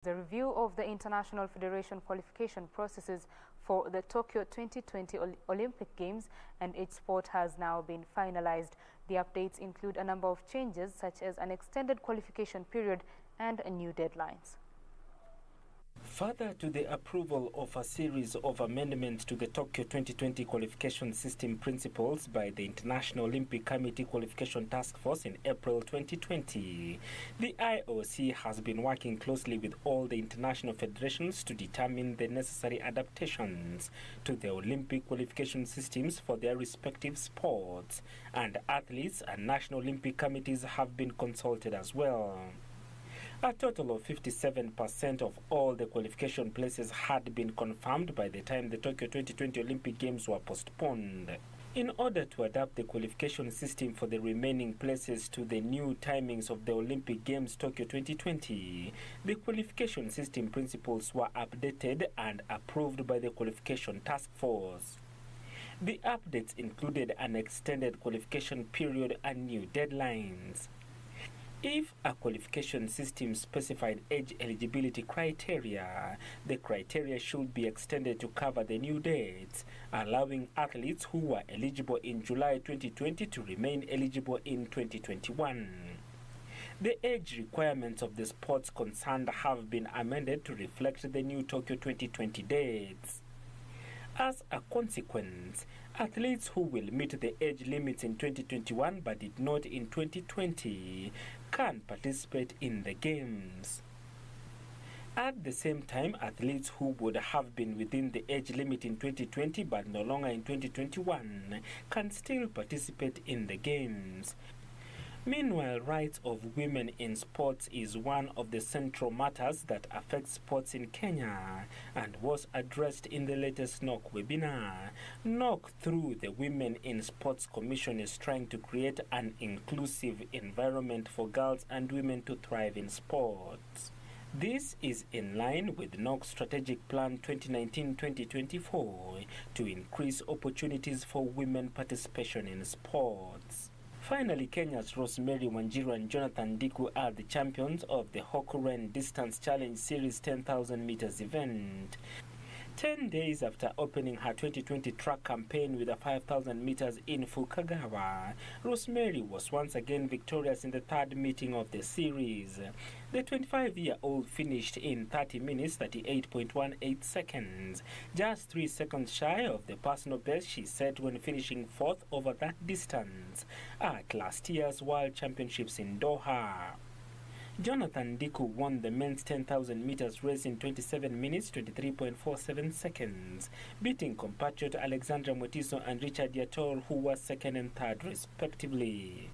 The review of the International Federation qualification processes for the Tokyo 2020 Olympic Games and each sport has now been finalized. The updates include a number of changes such as an extended qualification period and new deadlines. Further to the approval of a series of amendments to the Tokyo 2020 qualification system principles by the International Olympic Committee Qualification Task Force in April 2020, the IOC has been working closely with all the international federations to determine the necessary adaptations to the Olympic qualification systems for their respective sports, and athletes and national Olympic committees have been consulted as well. A total of 57% of all the qualification places had been confirmed by the time the Tokyo 2020 Olympic Games were postponed. In order to adapt the qualification system for the remaining places to the new timings of the Olympic Games Tokyo 2020, the qualification system principles were updated and approved by the Qualification Task Force. The updates included an extended qualification period and new deadlines. If a qualification system specified age eligibility criteria, the criteria should be extended to cover the new dates, allowing athletes who were eligible in July 2020 to remain eligible in 2021. The age requirements of the sports concerned have been amended to reflect the new Tokyo 2020 dates. As a consequence, athletes who will meet the age limits in 2021 but did not in 2020 can participate in the Games. At the same time, athletes who would have been within the age limit in 2020 but no longer in 2021 can still participate in the Games. Meanwhile, rights of women in sports is one of the central matters that affects sports in Kenya and was addressed in the latest NOC webinar. NOC, through the Women in Sports Commission, is trying to create an inclusive environment for girls and women to thrive in sports. This is in line with NOC's Strategic Plan 2019-2024 to increase opportunities for women participation in sports. Finally, Kenya's Rosemary Wanjiru and Jonathan Ndiku are the champions of the Hokuren Distance Challenge Series 10,000 meters event. 10 days after opening her 2020 track campaign with a 5,000 meters in Fukagawa, Rosemary was once again victorious in the third meeting of the series. The 25-year-old finished in 30 minutes 38.18 seconds, just 3 seconds shy of the personal best she set when finishing fourth over that distance at last year's World Championships in Doha. Jonathan Ndiku won the men's 10,000 meters race in 27 minutes 23.47 seconds, beating compatriot Alexandra Motiso and Richard Yatol, who were second and third respectively.